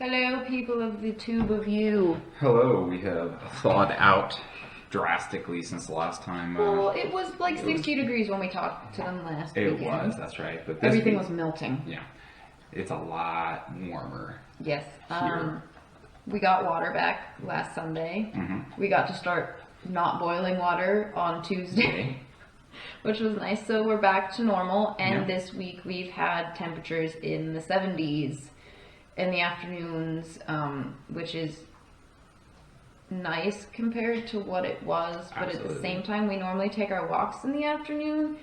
Hello, people of the tube of you. Hello, we have thawed out drastically since the last time. Well, it was like 60 degrees when we talked to them last weekend. It was, that's right. But everything was melting. Yeah, it's a lot warmer. Yes. Here. We got water back last Sunday. Mm-hmm. We got to start not boiling water on Tuesday, which was nice. So we're back to normal. And this week we've had temperatures in the 70s in the afternoons, which is nice compared to what it was. But Absolutely. at the same time, we normally take our walks in the afternoon.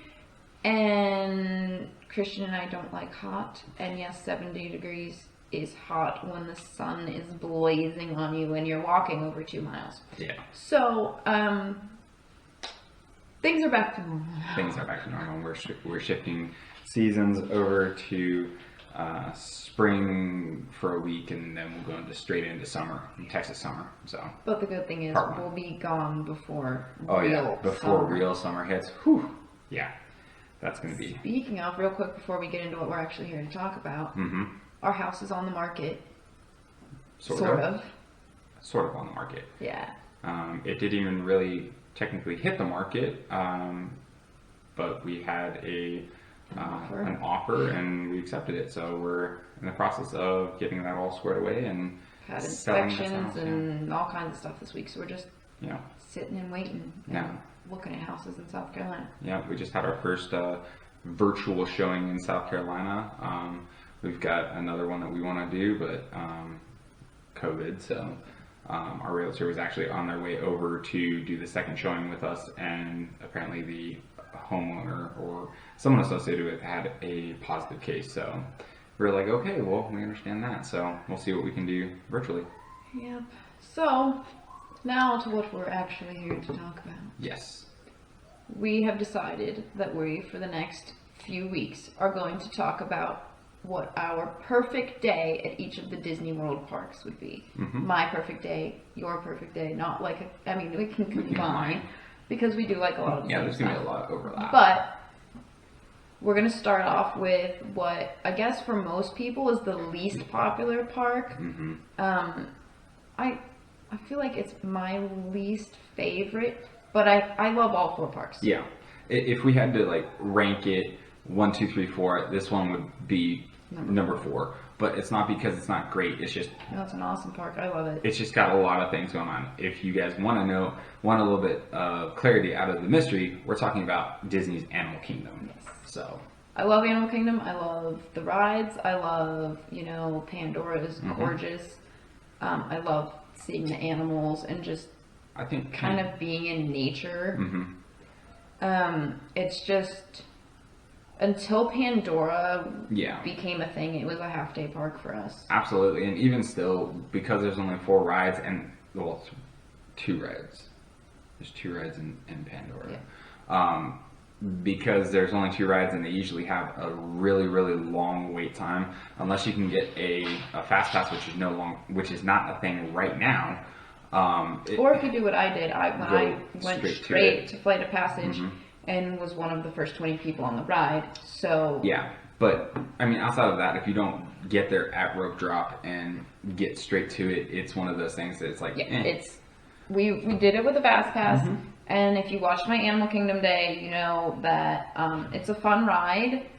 And Christian and I don't like hot. And yes, 70 degrees is hot when the sun is blazing on you and you're walking over 2 miles. Yeah. So, things are back to normal. Things are back to normal. We're shifting seasons over to spring for a week, and then we'll go straight into summer, Texas summer. So. But the good thing is we'll be gone before real summer hits. Whew. Yeah. That's going to be. Speaking of, real quick before we get into what we're actually here to talk about, our house is on the market. Sort of on the market. Yeah. It didn't even really technically hit the market, but we had an offer and we accepted it. So we're in the process of getting that all squared away and had inspections and all kinds of stuff this week. So we're just sitting and waiting and looking at houses in South Carolina. Yeah, we just had our first virtual showing in South Carolina. We've got another one that we want to do, but COVID, so our realtor was actually on their way over to do the second showing with us, and apparently the homeowner or someone associated with it had a positive case. So we're like, okay, well, we understand that, so we'll see what we can do virtually. Yep. So now to what we're actually here to talk about. Yes. We have decided that we, for the next few weeks, are going to talk about what our perfect day at each of the Disney World parks would be. My perfect day, your perfect day, not like, we can combine because we do like a lot of there's going to be a lot of overlap. But we're going to start off with what I guess for most people is the least popular park. I feel like it's my least favorite, but I love all 4 parks. Yeah. If we had to rank it 1, 2, 3, 4, this one would be number 4. But it's not because it's not great. It's just it's an awesome park. I love it. It's just got a lot of things going on. If you guys want a little bit of clarity out of the mystery, we're talking about Disney's Animal Kingdom. Yes. So I love Animal Kingdom. I love the rides. I love Pandora is gorgeous. I love seeing the animals and just kind of being in nature. It's just until Pandora became a thing, it was a half-day park for us. Absolutely, and even still, because there's only 4 rides and 2 rides. There's 2 rides in Pandora. Yeah. Because there's only 2 rides and they usually have a really, really long wait time, unless you can get a fast pass, which is not a thing right now. Or if you do what I did, I went straight to Flight of Passage and was one of the first 20 people on the ride. So yeah, but outside of that, if you don't get there at rope drop and get straight to it, it's one of those things that it's like we did it with a fast pass. And if you watched my Animal Kingdom day, you know that it's a fun ride,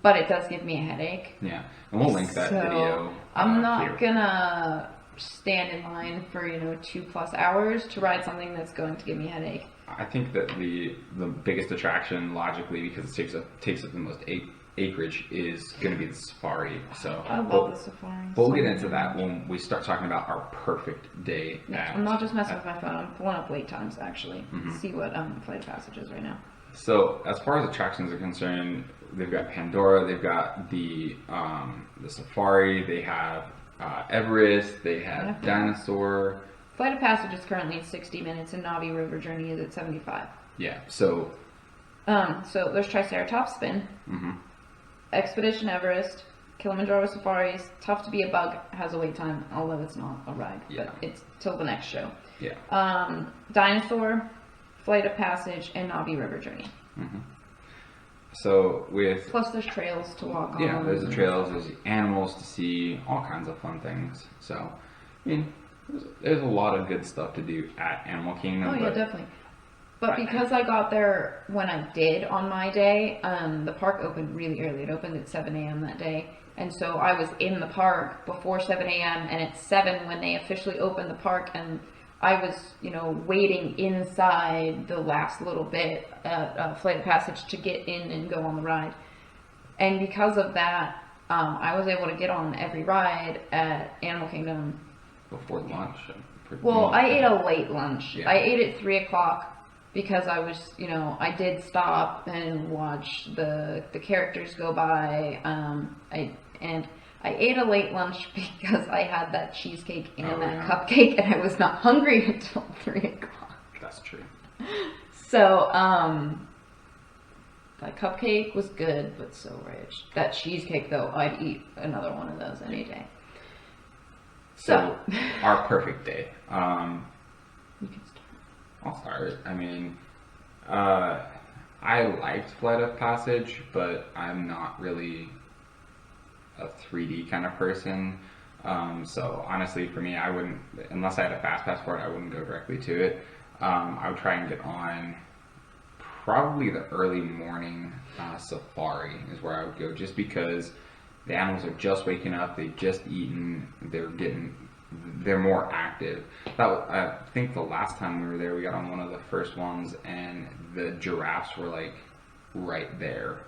but it does give me a headache. Yeah, and we'll link that video. I'm not gonna stand in line for 2+ hours to ride something that's going to give me a headache. I think that the biggest attraction, logically, because it takes up the most acreage, is going to be the safari. So I love the safari. We'll get into that when we start talking about our perfect day. I'm not just messing with my phone. I'm pulling up wait times actually. See what Flight of Passage is right now. So as far as attractions are concerned, they've got Pandora, they've got the safari, they have Everest, they have Dinosaur. Flight of Passage is currently at 60 minutes, and Navi River Journey is at 75. Yeah. So there's Triceratops Spin, Expedition Everest, Kilimanjaro Safaris. Tough to be a Bug has a wait time, although it's not a ride, but it's till the next show. Yeah. Dinosaur, Flight of Passage, and Navi River Journey. So with Plus, there's trails to walk on. yeah, there's the trails, there's animals to see, all kinds of fun things. So, I mean, there's a lot of good stuff to do at Animal Kingdom. Oh yeah, definitely. But because I got there when I did on my day, the park opened really early. It opened at 7 a.m. that day. And so I was in the park before 7 a.m. and it's 7 when they officially opened the park. And I was, waiting inside the last little bit at Flight of Passage to get in and go on the ride. And because of that, I was able to get on every ride at Animal Kingdom. Before lunch. Well, I ate a late lunch. Yeah. I ate at 3 o'clock because I was, I did stop and watch the characters go by. I ate a late lunch because I had that cheesecake and that cupcake, and I was not hungry until 3 o'clock. That's true. So, that cupcake was good, but so rich. That cheesecake, though, I'd eat another one of those any day. So our perfect day. You can start. I'll start. I mean, I liked Flight of Passage, but I'm not really a 3D kind of person. So honestly, for me, I wouldn't, unless I had a fast pass for it, I wouldn't go directly to it. I would try and get on probably the early morning safari is where I would go, just because the animals are just waking up, they've just eaten, they're more active. I think the last time we were there, we got on one of the first ones, and the giraffes were like right there.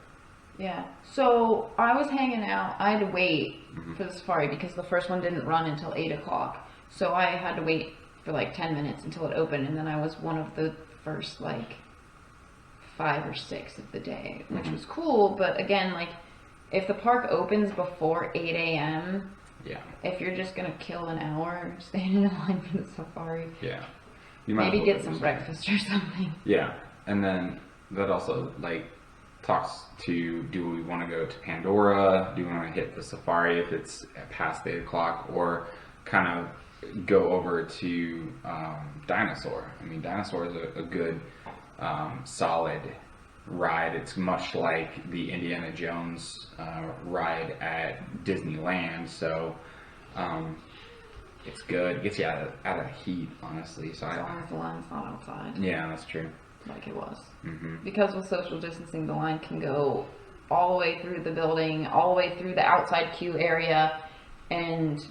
Yeah. So I was hanging out. I had to wait for the safari because the first one didn't run until 8 o'clock. So I had to wait for like 10 minutes until it opened, and then I was one of the first like 5 or 6 of the day, which was cool. But again, like if the park opens before 8 a.m., yeah, if you're just gonna kill an hour standing in line for the safari, yeah, you maybe get some breakfast or something. Yeah, and then that also like talks to, do we want to go to Pandora? Do we want to hit the safari if it's past 8 o'clock, or kind of go over to Dinosaur? I mean, Dinosaur is a good solid ride. It's much like the Indiana Jones ride at Disneyland, so it's good. It gets you out of heat, honestly. So as long as the line's not outside. Yeah, that's true. Like it was. Because with social distancing, the line can go all the way through the building, all the way through the outside queue area, and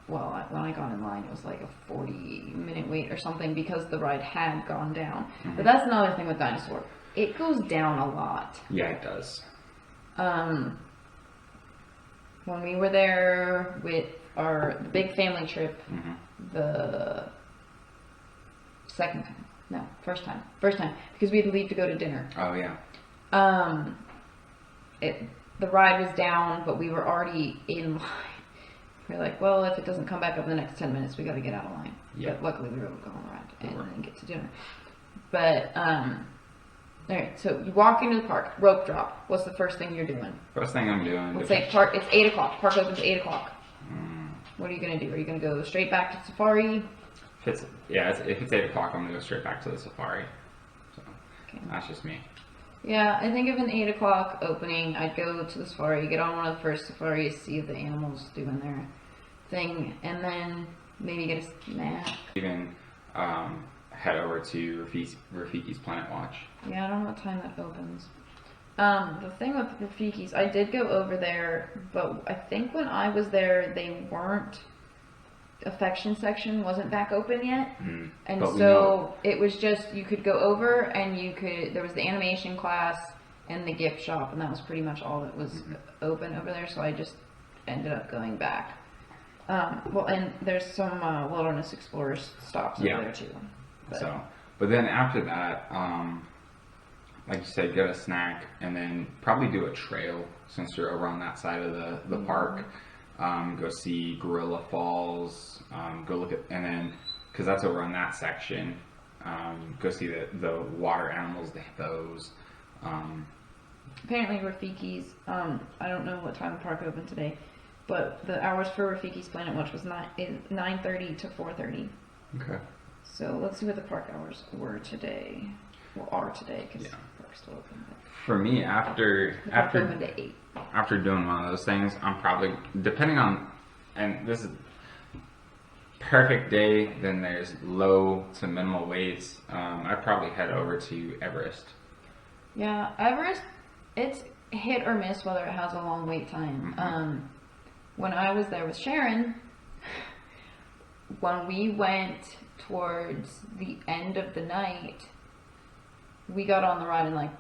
well, when I got in line, it was like a 40-minute wait or something because the ride had gone down. But that's another thing with Dinosaur. It goes down a lot. Yeah, it does. When we were there with the big family trip, the first time, because we had to leave to go to dinner. Oh yeah. The ride was down, but we were already in line. We're like, well, if it doesn't come back up in the next 10 minutes, we got to get out of line. Yeah. But luckily, we were able to go on the ride and then get to dinner. But all right, so you walk into the park, rope drop. What's the first thing you're doing? First thing I'm doing. Let's say park. It's 8 o'clock. Park opens at 8 o'clock. What are you gonna do? Are you gonna go straight back to safari? If it's 8 o'clock, I'm gonna go straight back to the safari. So that's just me. Yeah, I think of an 8 o'clock opening, I'd go to the safari, get on one of the first safaris, see the animals doing their thing, and then maybe get a snack. Even head over to Rafiki's Planet Watch. Yeah, I don't know what time that opens. The thing with Rafiki's, I did go over there, but I think when I was there, they weren't, affection section wasn't back open yet. And so it was just, you could go over and there was the animation class and the gift shop, and that was pretty much all that was open over there, so I just ended up going back. Well, and there's some Wilderness Explorers stops over there too. But then after that, like you said, get a snack and then probably do a trail since you're over on that side of the park. Go see Gorilla Falls. Go look at, and then because that's over on that section, go see the water animals, the hippos. Apparently Rafiki's, I don't know what time the park opened today, but the hours for Rafiki's Planet Watch was 9:30 to 4:30. Okay. So let's see what the park hours were today. Well, are today, because park's still open. But For me, park's open to 8. after doing one of those things, I'm probably, depending on, and this is perfect day, then there's low to minimal weights. I'd probably head over to Everest. Yeah, Everest, it's hit or miss whether it has a long wait time. When I was there with Sharon, when we went towards the end of the night, we got on the ride in like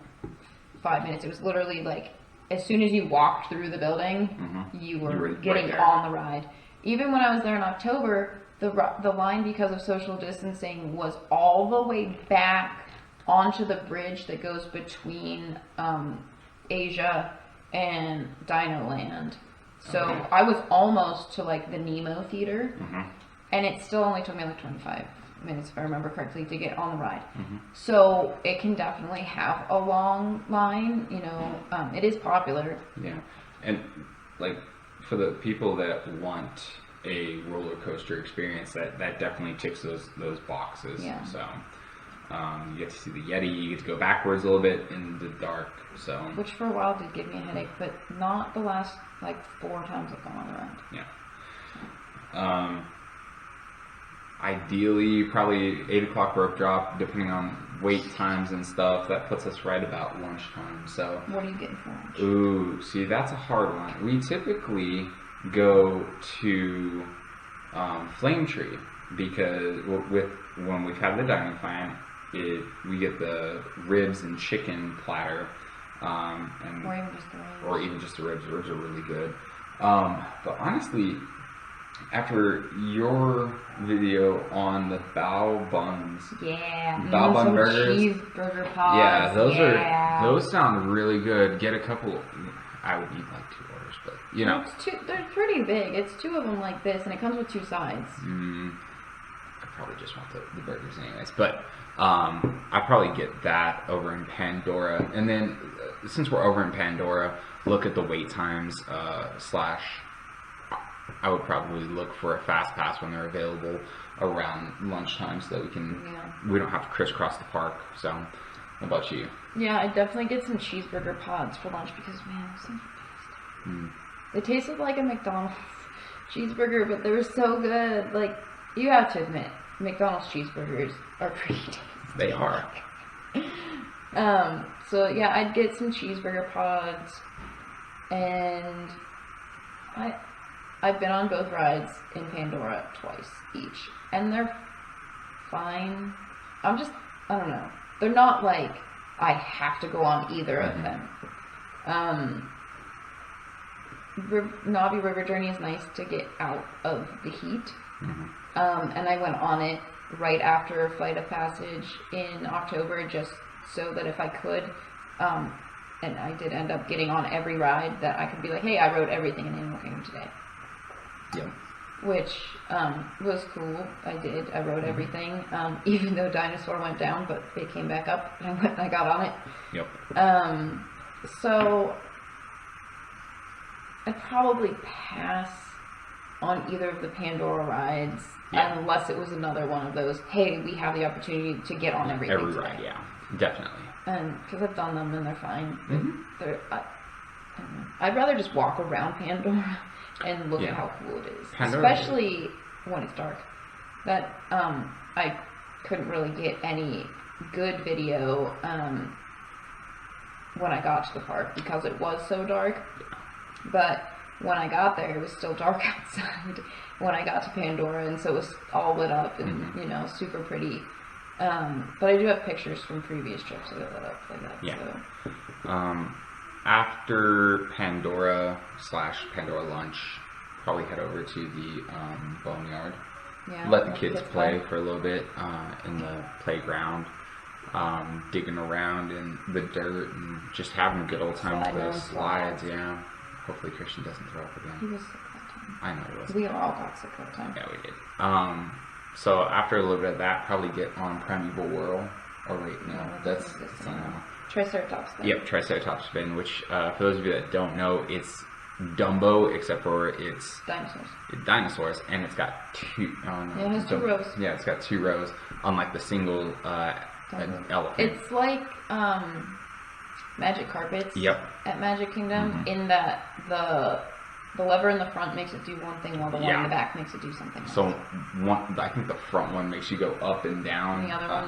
5 minutes. It was literally like, as soon as you walked through the building, you were getting right on the ride. Even when I was there in October, the line, because of social distancing, was all the way back onto the bridge that goes between Asia and Dino Land. So I was almost to like the Nemo Theater, and it still only took me like 25 minutes, if I remember correctly, to get on the ride. So it can definitely have a long line. You know, it is popular. Yeah, and like for the people that want a roller coaster experience, that definitely ticks those boxes. Yeah. So you get to see the Yeti, you get to go backwards a little bit in the dark. So Which for a while did give me a headache, but not the last like 4 times I've gone on the ride. Yeah. Ideally, probably 8 o'clock rope drop, depending on wait times and stuff. That puts us right about lunchtime. So What are you getting for lunch? ooh, see, that's a hard one. We typically go to Flame Tree because when we've had the dining plan, we get the ribs and chicken platter, and Or even just the ribs. or even just the ribs. Ribs are really good. But honestly, after your video on the bao buns, Yeah. Bao bun some burgers. cheeseburger pods. yeah, those sound really good. Get a couple. I would eat like 2 orders, but you know, They're pretty big. It's 2 of them like this, and it comes with 2 sides. I probably just want the burgers anyways. But I probably get that over in Pandora, and then since we're over in Pandora, look at the wait times. I would probably look for a fast pass when they're available around lunchtime, so that we don't have to crisscross the park. So, how about you? Yeah, I definitely get some cheeseburger pods for lunch because, man, those things are tasty. They tasted like a McDonald's cheeseburger, but they were so good. Like, you have to admit, McDonald's cheeseburgers are pretty tasty. They are. So yeah, I'd get some cheeseburger pods, and I've been on both rides in Pandora twice each, and they're fine. I don't know. They're not like I have to go on either of them. Navi River Journey is nice to get out of the heat. And I went on it right after Flight of Passage in October, just so that if I could, and I did end up getting on every ride, that I could be like, hey, I rode everything in Animal Kingdom today. Yep. Which was cool. I did. I rode everything, even though Dinosaur went down, but it came back up, and I went and I got on it. Yep. So I'd probably pass on either of the Pandora rides, unless it was another one of those, hey, we have the opportunity to get on everything Every today. ride, yeah, definitely. Because I've done them and they're fine. I don't know. I'd rather just walk around Pandora and look at how cool it is, especially when it's dark. That I couldn't really get any good video when I got to the park because it was so dark. But when I got there, it was still dark outside when I got to Pandora, and so it was all lit up and super pretty. But I do have pictures from previous trips that lit up like that. Yeah. So. After Pandora / Pandora lunch, probably head over to the boneyard. Yeah, let the kids play for a little bit in the playground, digging around in the dirt and just having a good old time with those slides. Yeah. Hopefully Christian doesn't throw up again. He was sick that time. I know he was. We all got sick that time. Yeah, we did. So after a little bit of that, probably get on Primeval Whirl. Or wait, no, that's Triceratops spin. Yep, Triceratops spin, which for those of you that don't know, it's Dumbo except for it's dinosaurs, and it's got 2. Oh no, it has 2 rows. Yeah, it's got 2 rows, unlike the single elephant. It's like magic carpets. Yep. At Magic Kingdom, in that the lever in the front makes it do one thing, while the one in the back makes it do something else. So I think the front one makes you go up and down. And the other one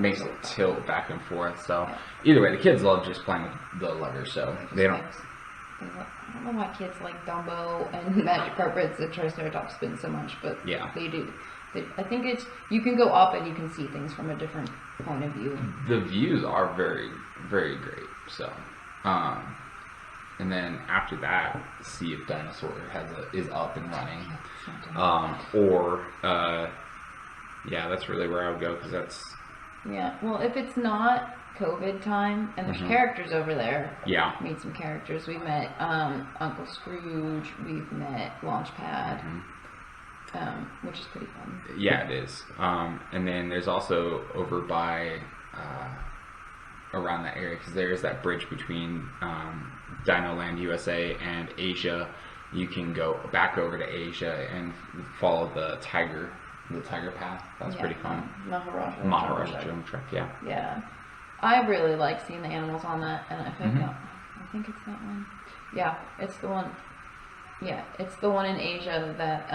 makes it tilt back and forth. So either way, the kids love just playing with the lever. So they don't. I don't know why kids like Dumbo and magic carpets and Triceratops spin so much, but they do. I think you can go up and you can see things from a different point of view. The views are very, very great. So, and then after that, Sea of Dinosaur is up and running. That's really where I would go, because that's. Yeah, well, if it's not COVID time and there's characters over there, meet some characters. We met Uncle Scrooge. We've met Launchpad. Which is pretty fun. Yeah, it is. And then there's also over by around that area, because there is that bridge between Dino Land USA and Asia. You can go back over to Asia and follow the tiger path. That's pretty fun. Maharaja Jungle Trek. Yeah. I really like seeing the animals on that, and I think it's that one. Yeah, it's the one. Yeah, it's the one in Asia that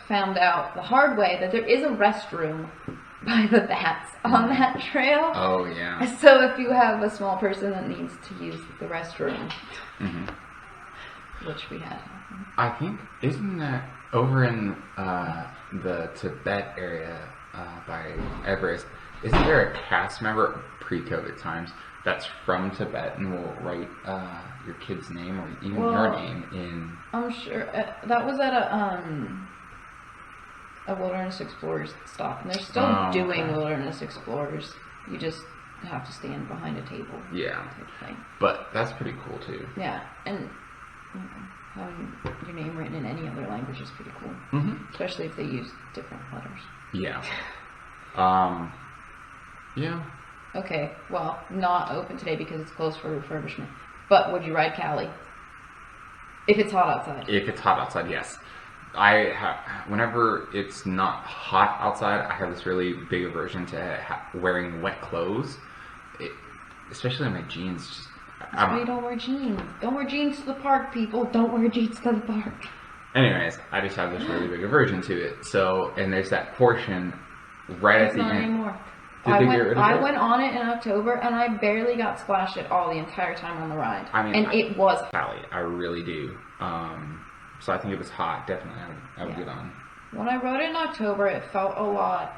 found out the hard way that there is a restroom by the bats on that trail. Oh, yeah. So if you have a small person that needs to use the restroom, which we had. I think, isn't that over in the Tibet area by Everest, isn't there a cast member pre-COVID times that's from Tibet and will write your kid's name or even your name in? I'm sure that was at a Wilderness Explorers stop, and they're still doing Wilderness Explorers. You just have to stand behind a table. Yeah. But that's pretty cool too. Yeah, and having your name written in any other language is pretty cool. Especially if they use different letters. Yeah. Yeah. Okay, well, not open today because it's closed for refurbishment. But would you ride Cali? If it's hot outside. If it's hot outside, yes. Whenever it's not hot outside, I have this really big aversion to wearing wet clothes, especially my jeans. That's why you don't wear jeans. Don't wear jeans to the park, people. Don't wear jeans to the park. Anyways, I just have this really big aversion to it. So, and there's that portion right at the end. Anymore. I went on it in October, and I barely got splashed at all the entire time on the ride. It was Cali. I really do. So I think if it's hot, definitely I would get on. When I rode it in October, it felt a lot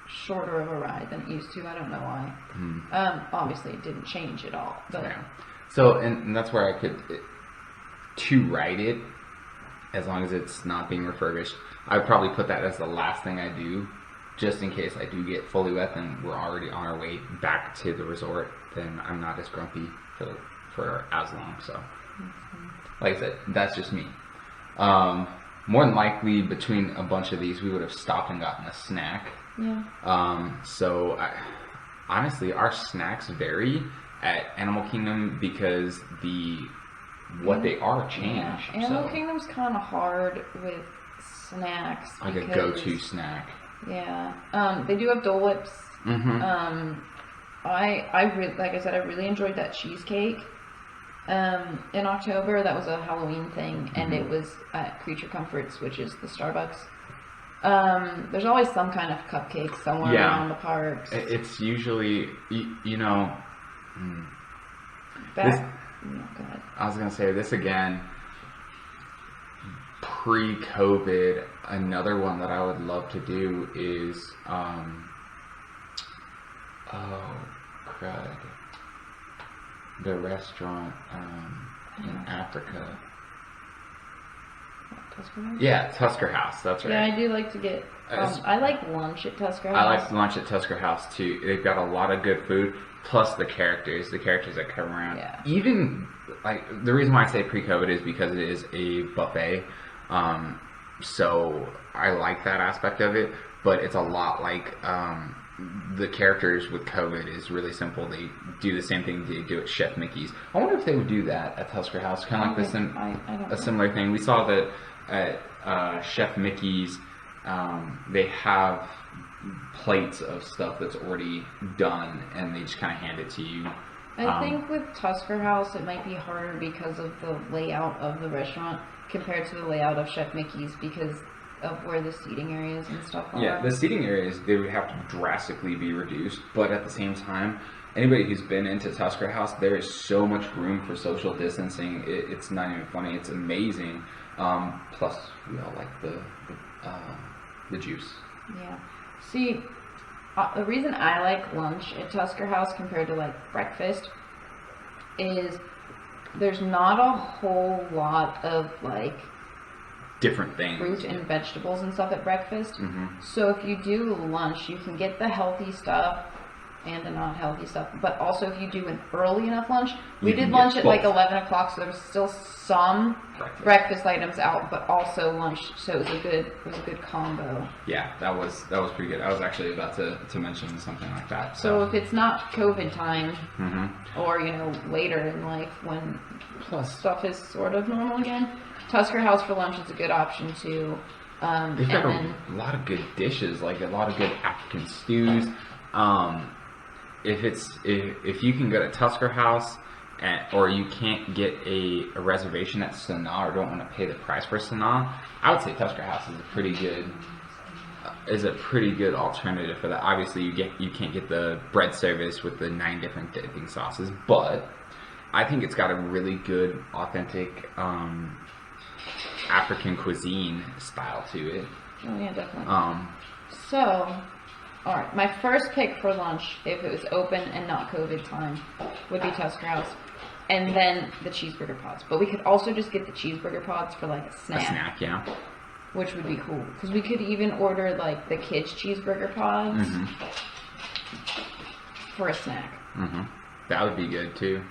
shorter of a ride than it used to. I don't know why. Obviously, it didn't change at all. But So, and that's where I could to ride it, as long as it's not being refurbished. I would probably put that as the last thing I do, just in case I do get fully wet and we're already on our way back to the resort. Then I'm not as grumpy for as long. So, like I said, that's just me. More than likely, between a bunch of these, we would have stopped and gotten a snack. Yeah. So, honestly, our snacks vary at Animal Kingdom because what they are change. Yeah. Animal Kingdom's kind of hard with snacks. Like a go-to snack. Yeah. They do have Dole Whips. Like I said, I really enjoyed that cheesecake. In October, that was a Halloween thing, and it was at Creature Comforts, which is the Starbucks. There's always some kind of cupcake somewhere around the parks. It's usually, go ahead. I was going to say this again, pre-COVID, another one that I would love to do is, the restaurant in Africa. Tusker House? Yeah, Tusker House. That's right. Yeah, I do like to get. I like lunch at Tusker House. I like lunch at Tusker House too. They've got a lot of good food, plus the characters that come around. Yeah. Even like the reason why I say pre-COVID is because it is a buffet. So I like that aspect of it, but it's a lot like the characters with COVID is really simple. They do the same thing they do at Chef Mickey's. I wonder if they would do that at Tusker House, kind of like a similar thing. We saw that at Chef Mickey's, they have plates of stuff that's already done, and they just kind of hand it to you. I think with Tusker House, it might be harder because of the layout of the restaurant compared to the layout of Chef Mickey's because of where the seating areas and stuff are. Yeah, the seating areas, they would have to drastically be reduced, but at the same time, anybody who's been into Tusker House, there is so much room for social distancing. It's not even funny. It's amazing. Plus, we all like the juice. Yeah. See, the reason I like lunch at Tusker House compared to like breakfast is there's not a whole lot of like different things, fruit and vegetables and stuff at breakfast. Mm-hmm. So if you do lunch, you can get the healthy stuff and the not healthy stuff. But also if you do an early enough lunch, we did lunch at like 11 o'clock, so there was still some breakfast items out, but also lunch. So it was a good combo. Yeah, that was pretty good. I was actually about to mention something like that. So if it's not COVID time, mm-hmm. or later in life when stuff is sort of normal again, Tusker House for lunch is a good option too. They've got a lot of good dishes, like a lot of good African stews. If you can go to Tusker House, or you can't get a reservation at Sanaa, or don't want to pay the price for Sanaa, I would say Tusker House is a pretty good alternative for that. Obviously, you can't get the bread service with the 9 different dipping sauces, but I think it's got a really good, authentic African cuisine style to it. Oh yeah, definitely. So, all right, my first pick for lunch, if it was open and not COVID time, would be Tusker House, and then the cheeseburger pods. But we could also just get the cheeseburger pods for like a snack. A snack, yeah. Which would be cool, because we could even order like the kids' cheeseburger pods for a snack. Mm-hmm. That would be good too.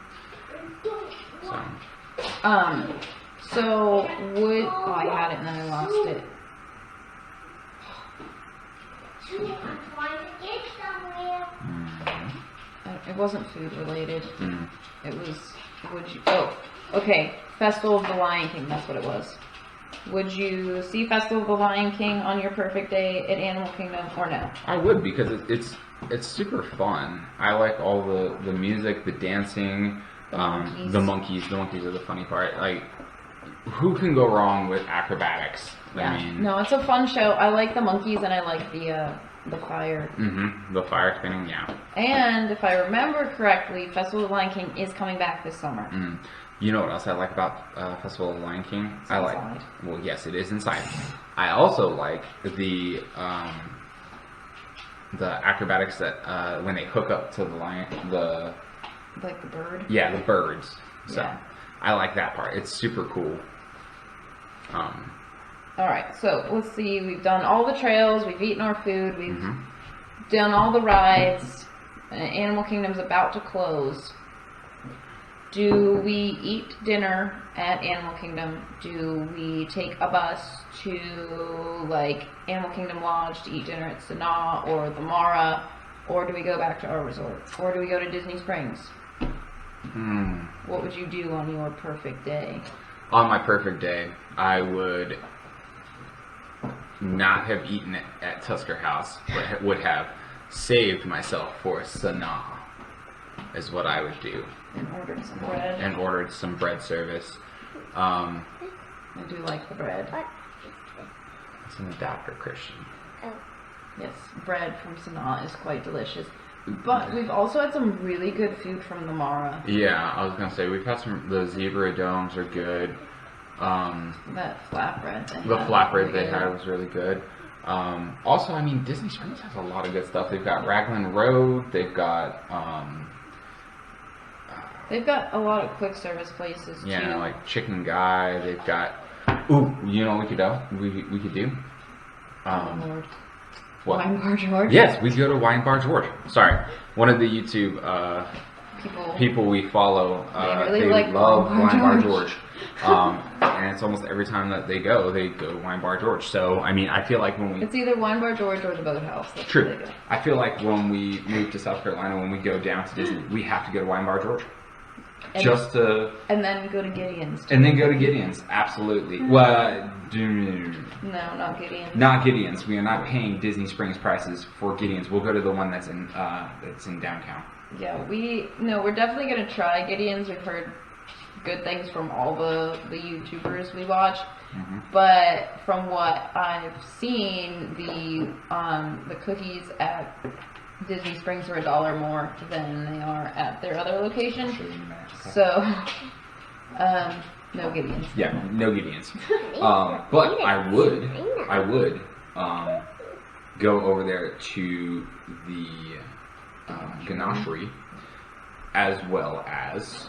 So I had it and then I lost it. It wasn't food related. It was, okay, Festival of the Lion King, that's what it was. Would you see Festival of the Lion King on your perfect day at Animal Kingdom or no? I would, because it's super fun. I like all the music, the dancing, the monkeys. The monkeys are the funny part. Like, who can go wrong with acrobatics? Yeah. I mean, no, it's a fun show. I like the monkeys and I like the fire. The fire spinning, yeah. And if I remember correctly, Festival of the Lion King is coming back this summer. You know what else I like about Festival of the Lion King? It's inside. Well, yes, it is inside. I also like the acrobatics that when they hook up to the lion, like the bird. Yeah, the birds. So yeah. I like that part. It's super cool. All right, so let's see. We've done all the trails. We've eaten our food. We've done all the rides. Animal Kingdom's about to close. Do we eat dinner at Animal Kingdom? Do we take a bus to like Animal Kingdom Lodge to eat dinner at Sanaa or the Mara? Or do we go back to our resort? Or do we go to Disney Springs? What would you do on your perfect day? On my perfect day, I would not have eaten it at Tusker House, but would have saved myself for Sanaa, is what I would do. And ordered some bread. And ordered some bread service. I do like the bread. It's an adapter, Christian. Yes, bread from Sanaa is quite delicious. But we've also had some really good food from the Mara. Yeah, I was gonna say we've had the zebra domes are good. That flatbread thing. The flatbread they had was really good. Also, I mean, Disney Springs has a lot of good stuff. They've got Raglan Road. They've got a lot of quick service places too. Yeah, like Chicken Guy. They've got. Ooh, you know what we could do? Lord. What? Wine Bar George? Yes, we go to Wine Bar George. Sorry. One of the YouTube people we follow, they like love Wine Bar George. And it's almost every time that they go to Wine Bar George. So, I mean, I feel like when we... It's either Wine Bar George or the Boathouse. That's True. I feel like when we move to South Carolina, when we go down to Disney, we have to go to Wine Bar George. And then go to Gideon's. And then go to Gideon's, absolutely. Well, no, not Gideon's. Not Gideon's. We are not paying Disney Springs prices for Gideon's. We'll go to the one that's in downtown. Yeah, we're definitely gonna try Gideon's. We've heard good things from all the YouTubers we watch, but from what I've seen, the cookies at Disney Springs are $1 more than they are at their other location. So, no Gideon's. Yeah, no Gideon's. But I would go over there to the ganachery, as well as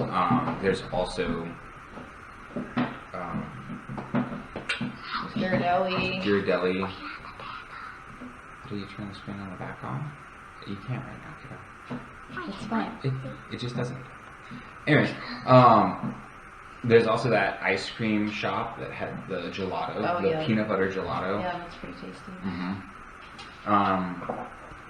there's also Ghirardelli. What are you trying to screen on the back on? You can't right now, kiddo. It's fine. It just doesn't. Anyways, there's also that ice cream shop that had the gelato, peanut butter gelato. Yeah, that's pretty tasty.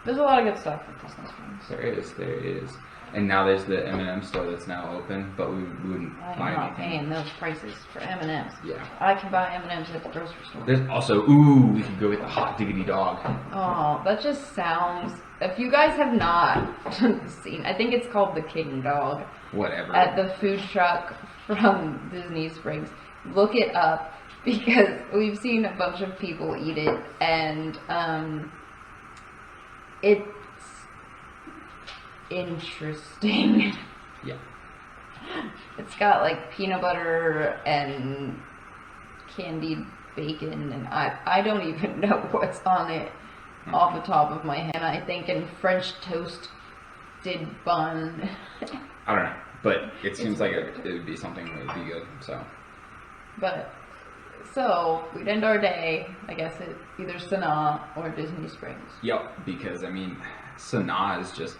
There's a lot of good stuff at Disney Springs. There is. And now there's the M&M store that's now open, but we wouldn't buy anything. I'm not paying those prices for M&Ms. Yeah. I can buy M&Ms at the grocery store. There's also, we can go get the hot diggity dog. Oh, that just sounds... If you guys have not seen, I think it's called the King Dog. Whatever. At the food truck from Disney Springs. Look it up, because we've seen a bunch of people eat it, and it's interesting. Yeah. It's got like peanut butter and candied bacon, and I don't even know what's on it off the top of my head. I think in French toasted bun. I don't know, but it seems like it would be something that would be good. So we'd end our day, I guess, at either Sanaa or Disney Springs. Yep, because I mean, Sanaa is just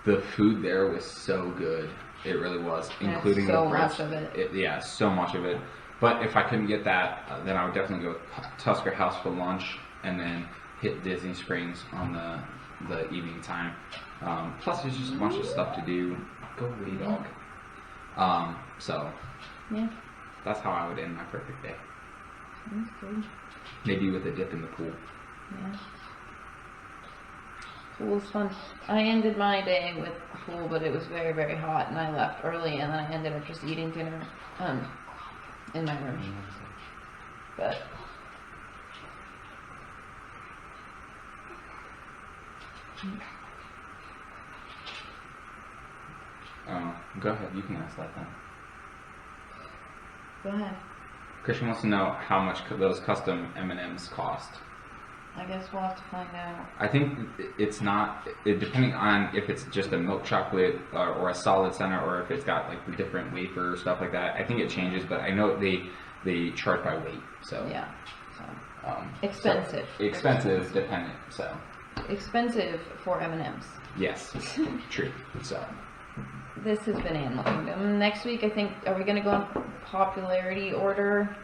the food there was so good. It really was, including so the breads. much of it. Yeah, so much of it. But if I couldn't get that, then I would definitely go Tusker House for lunch, and then hit Disney Springs on the evening time. Plus, there's just a bunch of stuff to do. Go away, dog. So yeah, that's how I would end my perfect day. That's good. Maybe with a dip in the pool. Yeah. Pool was fun. I ended my day with pool, but it was very, very hot, and I left early, and then I ended up just eating dinner in my room. But go ahead. You can ask that then. go ahead. Christian wants to know how much those custom M&Ms cost. I guess we'll have to find out. I think it's not, depending on if it's just a milk chocolate or a solid center, or if it's got like the different wafer stuff like that. I think it changes, but I know they charge by weight. So yeah, expensive. So expensive, dependent. So expensive for M&Ms. Yes, true. So this has been Animal Kingdom. Next week, I think, are we going to go in popularity order?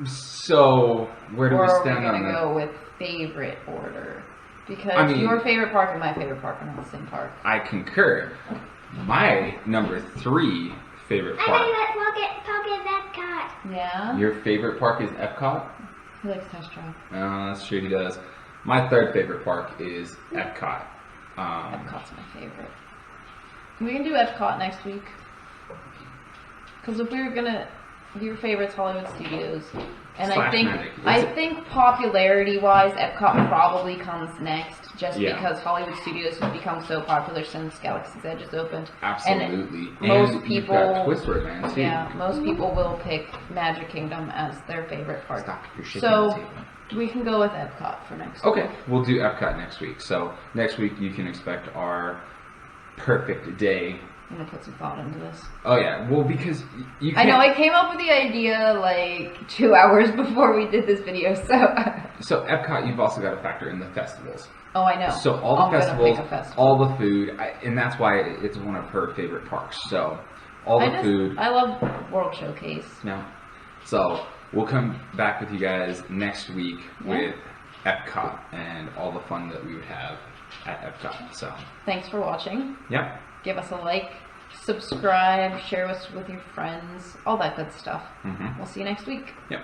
So where do we stand on that? Or are we going to go with favorite order? Because your favorite park and my favorite park are not the same park. I concur. My number 3 favorite park. Epcot. Yeah? Your favorite park is Epcot? He likes Test Drive. That's true, he does. My 3rd favorite park is Epcot. Epcot's my favorite. We can do Epcot next week. Because if we were gonna, your favorite's Hollywood Studios, and I think popularity-wise, Epcot probably comes next, just because Hollywood Studios has become so popular since Galaxy's Edge has opened. Absolutely. And most you've people, got Twister, too. Yeah, most people will pick Magic Kingdom as their favorite park. Stop, you're shaking so the table. we can go with Epcot for next week. Okay, we'll do Epcot next week. So next week you can expect our perfect day. I'm gonna put some thought into this. Oh yeah, well because you can't... I know, I came up with the idea like 2 hours before we did this video, so... So Epcot, you've also got to factor in the festivals. Oh, I know. So all the festivals, festival. all the food, and that's why it's one of her favorite parks. So all the food. I love World Showcase. No. So we'll come back with you guys next week with Epcot and all the fun that we would have at Epcot. So thanks for watching. Yep. Give us a like, subscribe, share us with your friends, all that good stuff. Mm-hmm. We'll see you next week. Yep.